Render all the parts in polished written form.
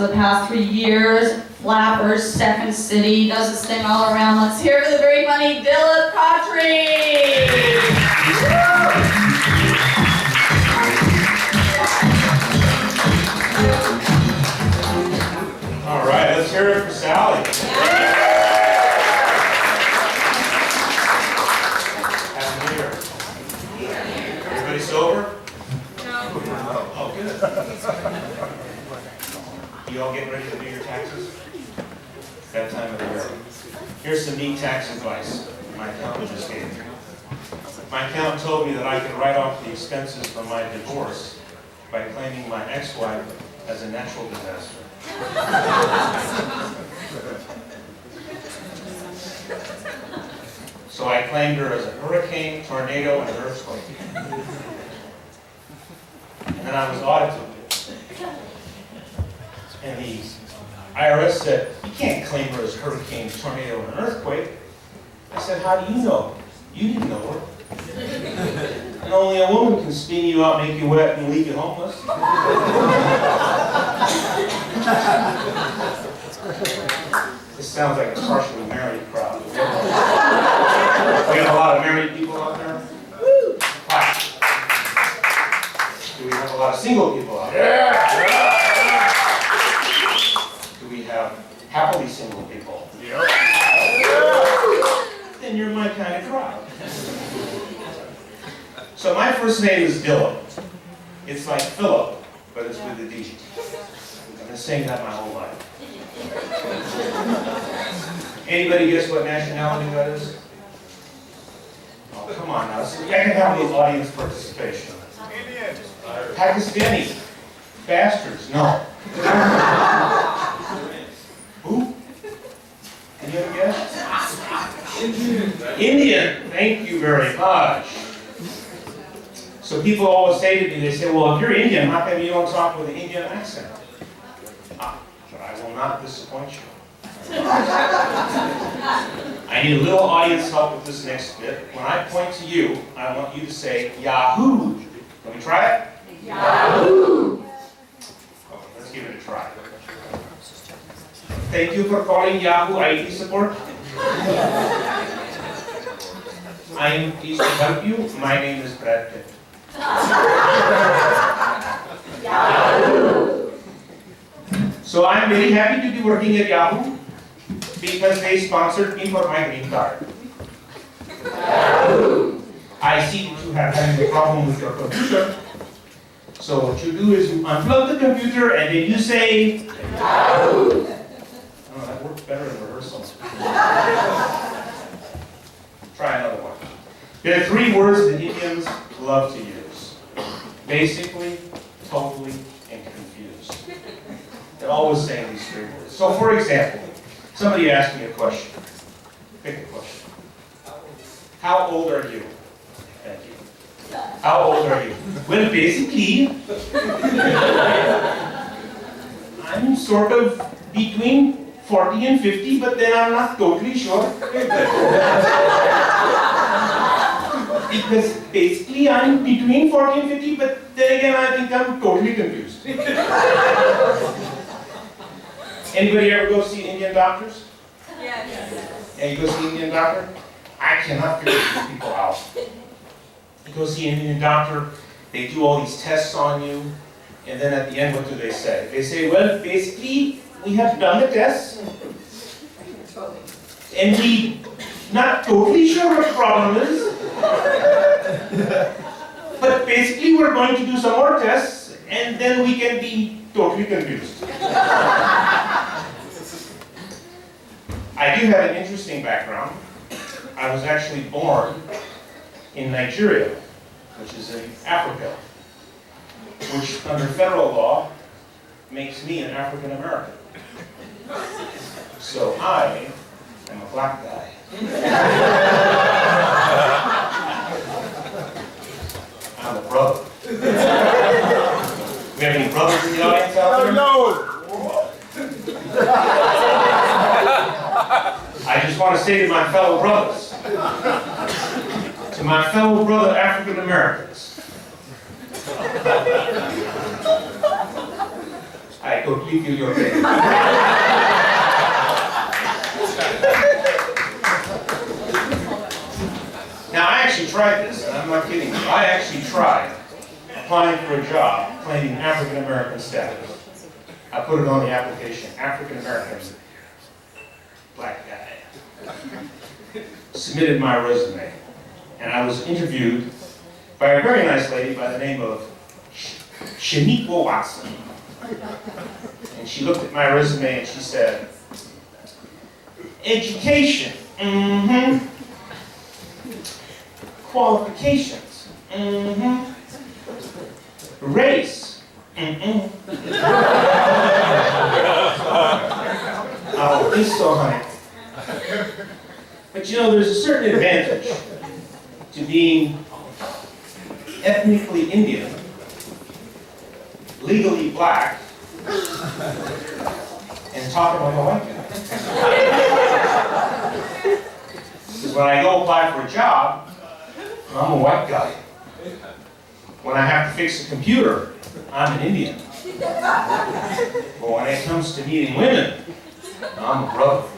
the past 3 years. Flappers, Second City, does this thing all around. Let's hear it for the very funny Dilip Khatri! All right, let's hear it for Sally. Happy New Year. Everybody sober? No. Oh, good. You all getting ready to do your taxes? That time of the year. Here's some neat tax advice my accountant just gave me. My accountant told me that I could write off the expenses from my divorce by claiming my ex-wife as a natural disaster. So I claimed her as a hurricane, tornado, and an earthquake. And then I was audited. And the IRS said, "You can't claim her as hurricane, tornado, and an earthquake." I said, "How do you know? You didn't know her. And only a woman can spin you out, make you wet, and leave you homeless." This sounds like a partially married crowd. We have a lot of married people out there. Clap. Do we have a lot of single people out there? Do we have happily single people? Then you're my kind of crowd. So my first name is Dilip. It's like Philip, but it's with a D. I've been saying that my whole life. Anybody guess what nationality that is? Oh, come on now. So I can have a little audience participation. Indian. Pakistani. Bastards. No. Who? Can you have a guess? Indian. Thank you very much. So people always say to me, they say, "Well, if you're Indian, how come you don't talk with an Indian accent?" But I will not disappoint you. I need a little audience help with this next bit. When I point to you, I want you to say, "Yahoo!" Can we try it? Yahoo! Okay, let's give it a try. Thank you for calling Yahoo IT support. I am pleased to help you. My name is Brad Pitt. Yahoo! So I'm very happy to be working at Yahoo because they sponsored me for my green card. Yahoo! I see that you have having a problem with your computer. So what you do is you unplug the computer and then you say Yahoo! Oh, that works better in rehearsal. Try another one. There are 3 words that Indians love to use. Basically, totally, and confused. They're always saying these 3 words. So for example, somebody asked me a question. Pick a question. How old are you? Thank you. How old are you? Well, basically, I'm sort of between 40 and 50, but then I'm not totally sure. Because basically I'm between 40 and 50, but then again I think I'm totally confused. Anybody ever go see Indian doctors? Yes. Yeah, you go see an Indian doctor? I cannot figure these people out. You go see an Indian doctor, they do all these tests on you, and then at the end what do they say? They say, "Well, basically we have done the tests, and we not totally sure what the problem is. But basically we're going to do some more tests and then we can be totally confused." I do have an interesting background. I was actually born in Nigeria, which is in Africa, which under federal law makes me an African American. So I am a black guy. I'm a brother. We have any brothers in the audience out there? No. I just want to say to my fellow brothers, to my fellow brother African Americans, I por clique your pay. Now, I actually tried this, and I'm not kidding you. I actually tried applying for a job claiming African American status. I put it on the application, African American, black guy. Submitted my resume, and I was interviewed by a very nice lady by the name of Shaniqua Watson. And she looked at my resume and she said, education, mm-hmm. Qualifications, mm-hmm. Race, mm-hmm. Oh, this so honey. But you know, there's a certain advantage to being ethnically Indian, legally black, and talking like a white guy. Because when I go apply for a job, I'm a white guy. When I have to fix a computer, I'm an Indian. But when it comes to meeting women, I'm a brother.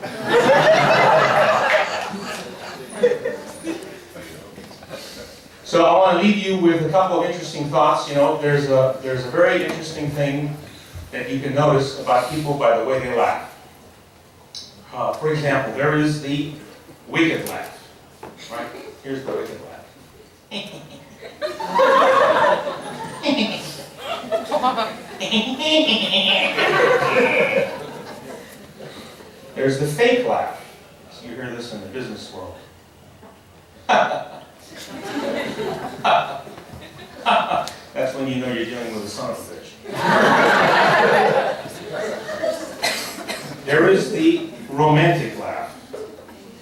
So I want to leave you with a couple of interesting thoughts. You know, there's a very interesting thing that you can notice about people by the way they laugh. For example, there is the wicked laugh. Right? Here's the wicked laugh. There's the fake laugh. So you hear this in the business world. That's when you know you're dealing with a son of a bitch. There is the romantic laugh.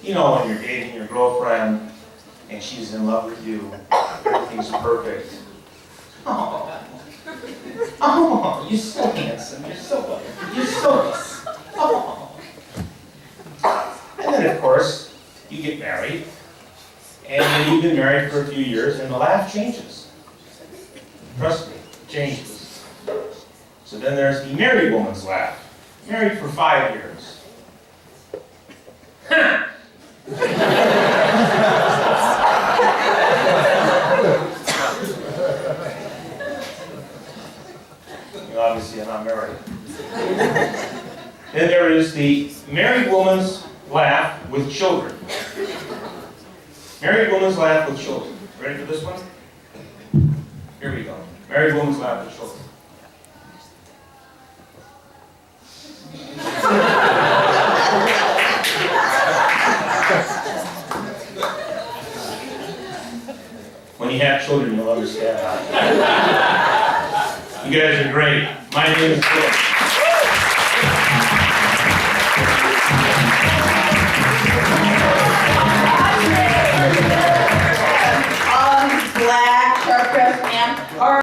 You know, when you're dating your girlfriend and she's in love with you, everything's perfect. Oh, you're so handsome. You're so nice. Oh. And then, of course, you get married. And then you've been married for a few years, and the laugh changes. Trust me, it changes. So then there's the married woman's laugh. Married for 5 years. Obviously, I'm not married. Then there is the married woman's laugh with children. Married woman's laugh with children. Ready for this one? Here we go. Married woman's laugh with children. When you have children, you'll understand how. You guys are great. My name is Dilip.